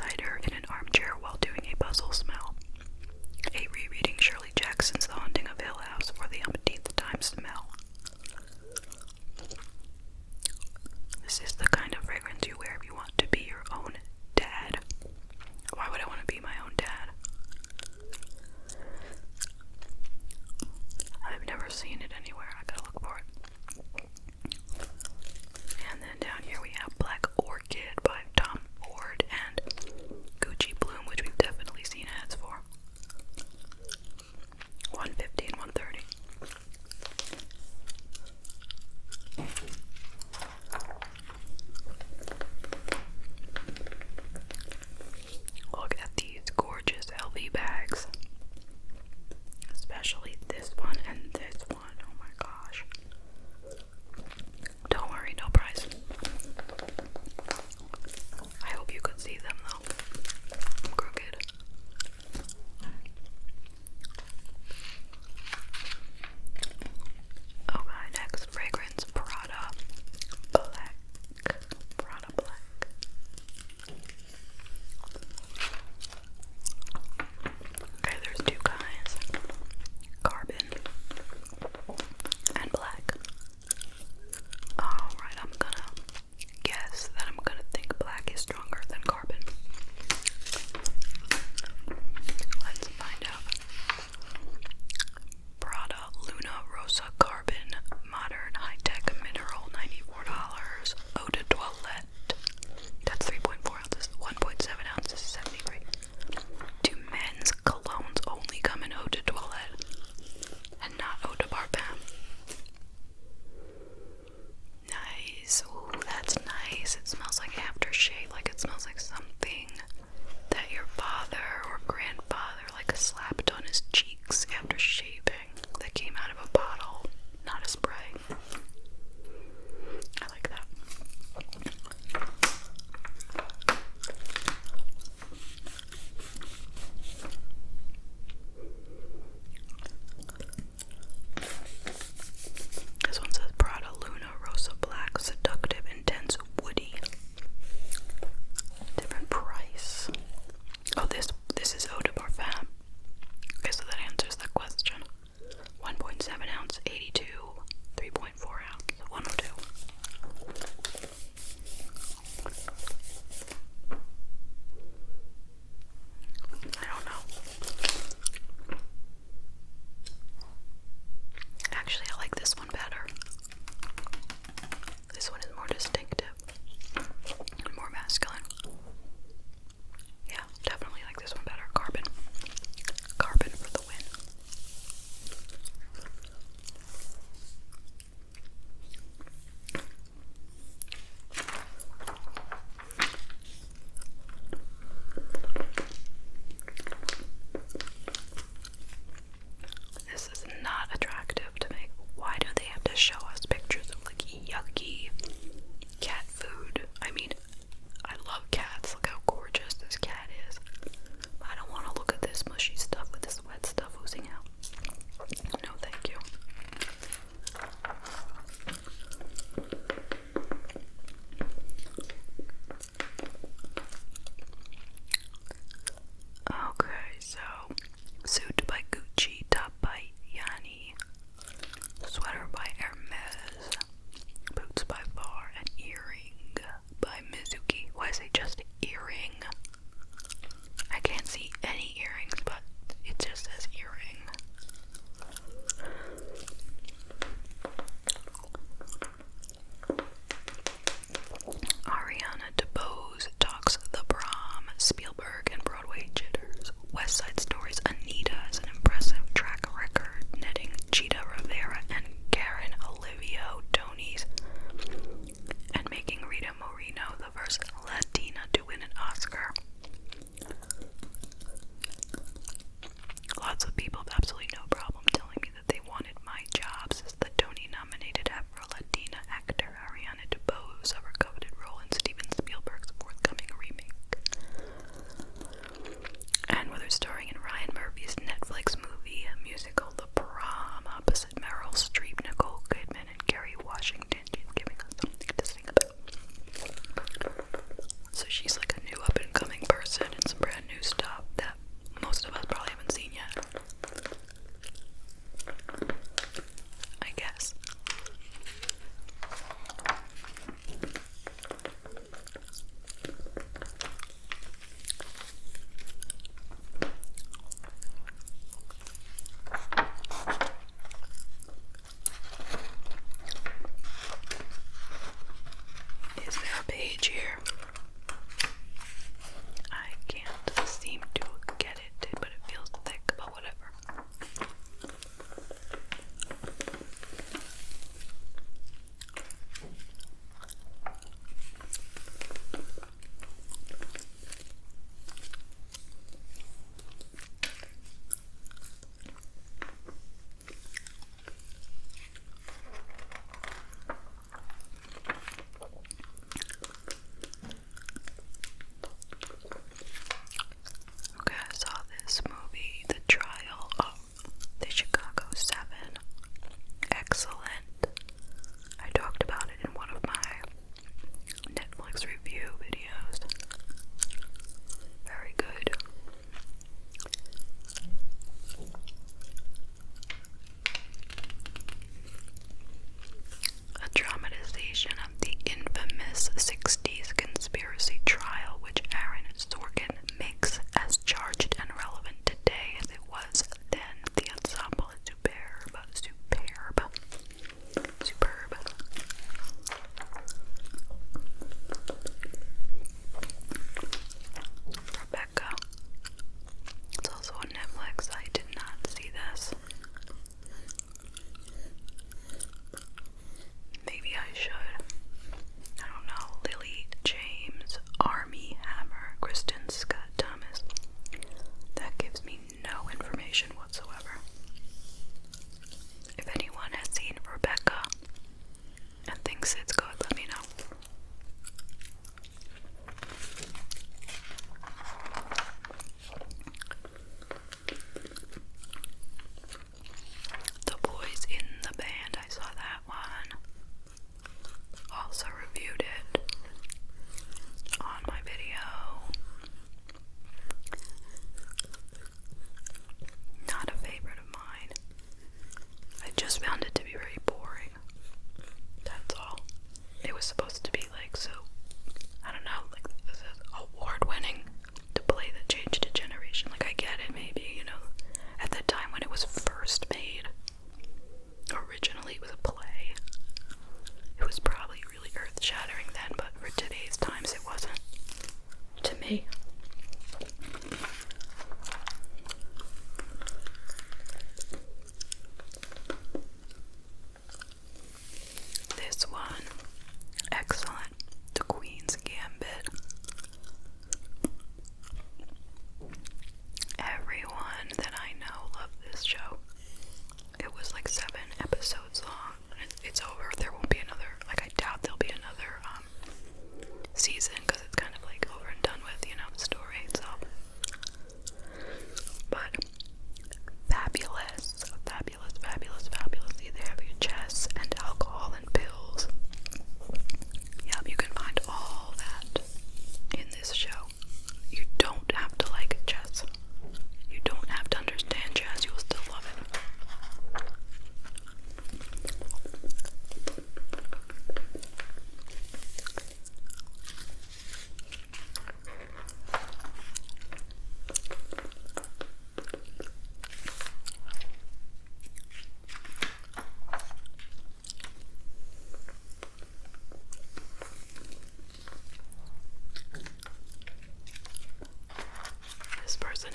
cider in an armchair while doing a puzzle smell. A rereading Shirley Jackson's The Haunting of Hill House for the umpteenth time smell. This is the kind of fragrance you wear if you want to be your own dad. Why would I want to be my own dad? I've never seen it anywhere. I gotta look for it. And then down here we have Black Orchid by Tom Ford and Gucci Bloom, which we've definitely seen ads for. $150 and $130. Look at these gorgeous LV bags. Especially this one and this one. Oh my gosh. Don't worry, no price. I hope you could see them though. I'm crooked. Okay, next fragrance, Prada Black. Prada Black. Okay, there's two kinds. Carbon and black. Alright, I'm gonna guess that I'm gonna think black is stronger than carbon. Let's find out. Prada Luna Rosa Carbon Modern High-Tech Mineral, $94. Eau de Toilette. That's 3.4 ounces. 1.7 ounces, 73. Do men's colognes only come in eau de toilette and not eau de parfum? Nice. Ooh, that's nice. It smells like aftershave, like it smells like something that your father or grandfather like slapped on his cheeks after shaving that came out of a bottle, not a spray. I like that. This one says Prada Luna Rosa Black Seductive Intense Woody. Different price. Oh, this is eau de parfum. Okay, so that answers that question. 1.7 ounce, 82. 3.4 ounce, 102. I don't know. Actually, I like this one better. This one is more distinctive and more masculine. Yeah, definitely like this one better. Carbon. Carbon for the win. This is not attractive to me. Why do they have to show us pictures of like yucky cat food? I mean, I love cats. Look how gorgeous this cat is. I don't want to look at this mushy stuff with this wet stuff oozing out. No, thank you. Okay, so suit by Gucci, top by Yanni, sweater by Hermes, boots by Var, and earring by Mizuki. Why is it just earring? I can't see any earrings, but it just says earring. Ariana DeBose talks The Prom, Spielberg and Broadway jitters. West Side Story's Anita has an impressive track record, netting Cheetah Rivera and Karen Olivia Tonys, and making Rita Moreno the first Latina to win an Oscar. Lots of people have absolutely no problem telling me that they wanted my job, says the Tony-nominated Afro-Latina actor Ariana DeBose of her coveted role in Steven Spielberg's forthcoming remake. And whether starring in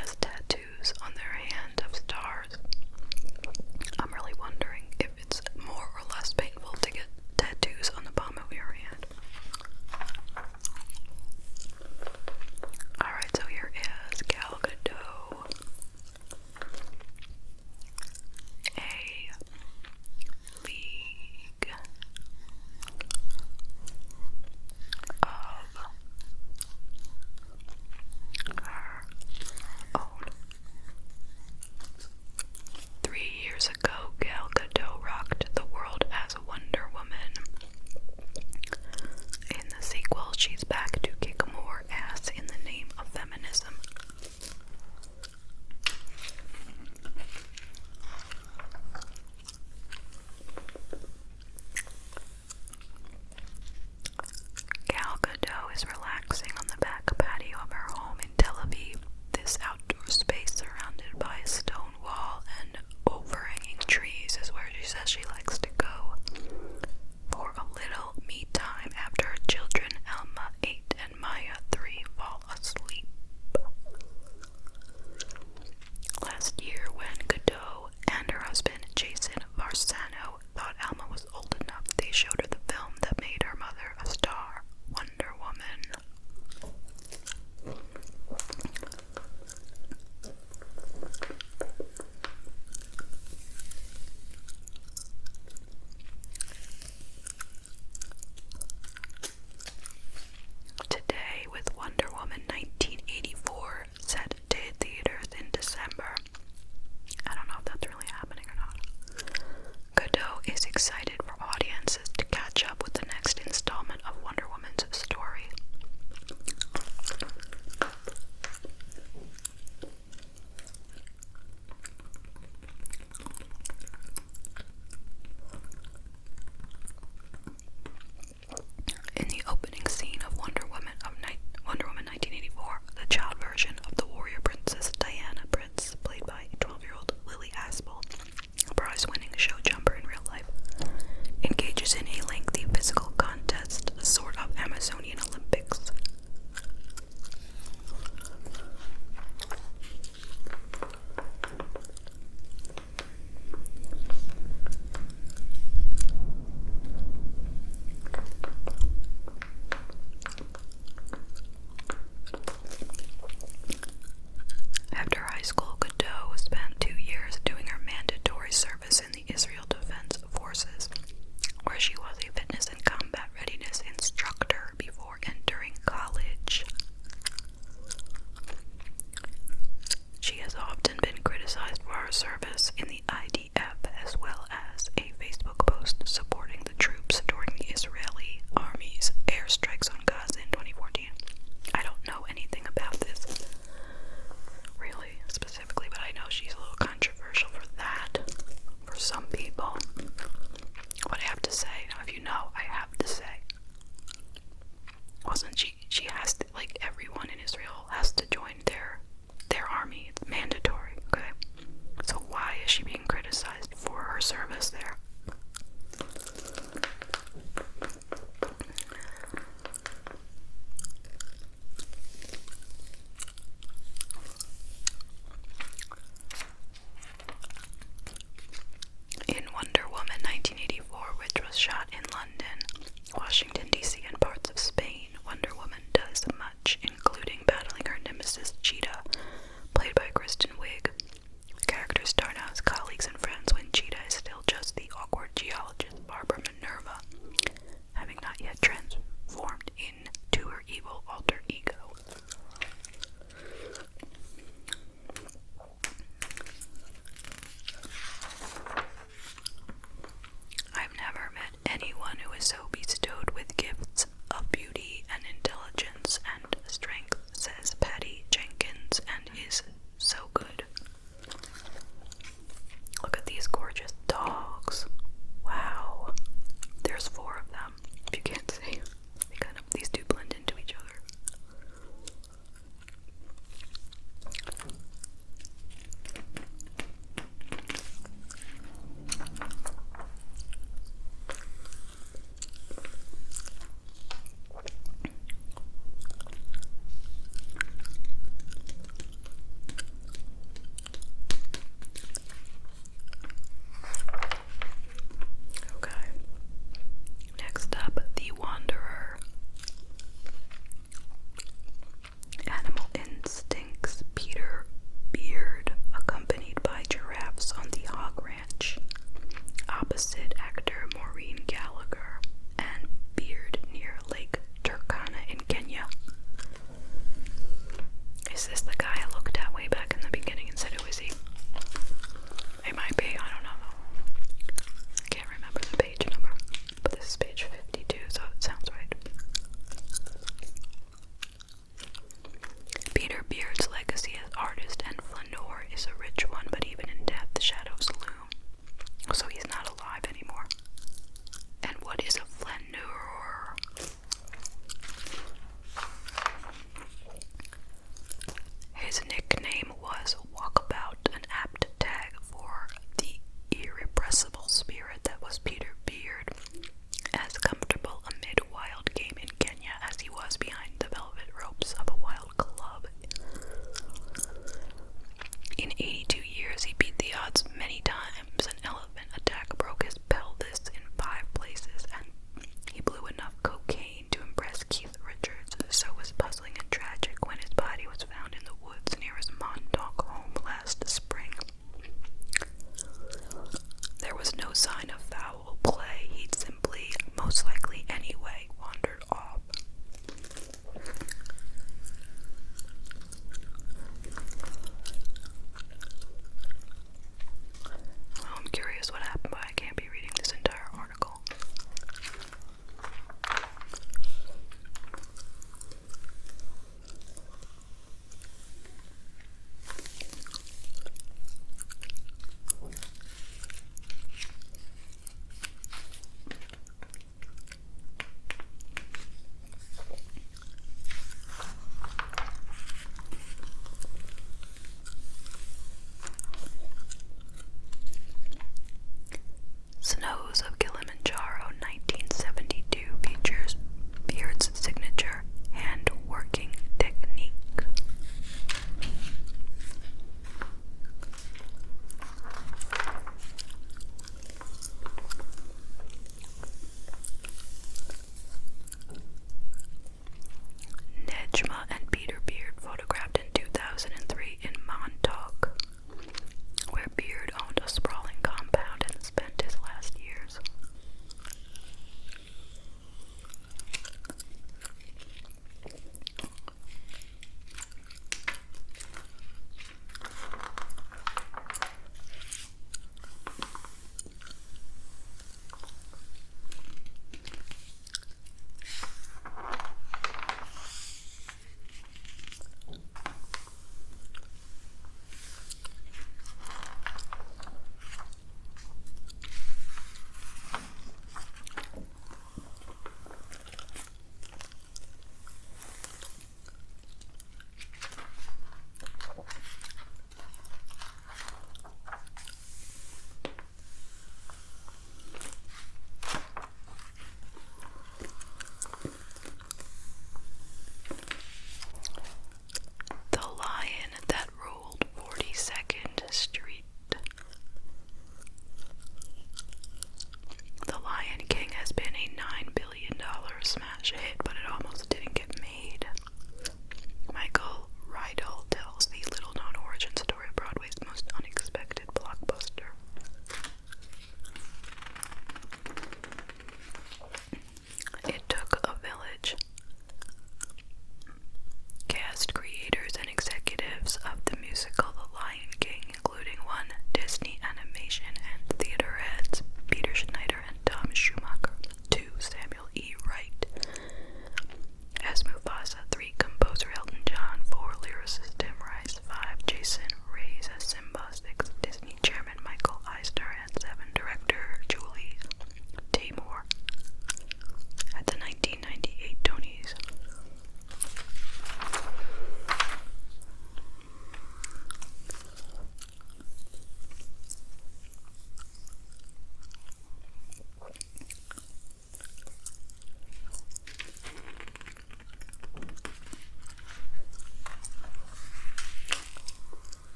has tattoos on their hand of stars. I'm really wondering if it's more or less painful to get tattoos on the palm of your hand. Alright, so here is Gal Gadot. A league of her own. 3 years ago, Gal Gadot rocked the world as Wonder Woman. In the sequel, she's back to kick more ass in the name of feminism. Gal Gadot is relaxing on the back patio of her home in Tel Aviv. This outdoor space surrounded by a stone wall and overhanging trees is where she says she likes to go for a little me time after her children Elma 8 and Maya 3 fall asleep. Last year, when Gadot and her husband Jason Varsano thought Alma was old enough, they showed her the film that made her mother a star, Wonder Woman. Today, with Wonder Woman 1984 set to hit theaters in December. I don't know if that's really happening or not. Gadot is excited for audiences to catch up with the next installment of Wonder Woman's story. In the opening scene of Wonder Woman 1984, the child version of the warrior princess Diana Prince, played by 12-year-old Lily Aspel, a prize-winning show jumper in real life, engages in a lengthy physical contest, a sort of Amazonian Olympics. After high school, Gadot spent 2 years doing her mandatory service in the Israel Defense Forces, where she was a fitness and combat readiness instructor before entering college. She has often been criticized for her service in the IDF, as well as a Facebook post supporting the troops during the Israeli Army's airstrikes on Gaza in 2014. I don't know anything about this really specifically, but I know she's a little controversial for that, for some people. But I have to say, if you know, I have to say, wasn't she has to, like, everyone in Israel has to join their army. It's mandatory, okay? So why is she being criticized for her service there? He's a rich one, but even in death the shadows loom. So he's not alive anymore. And what is a flaneur? His nickname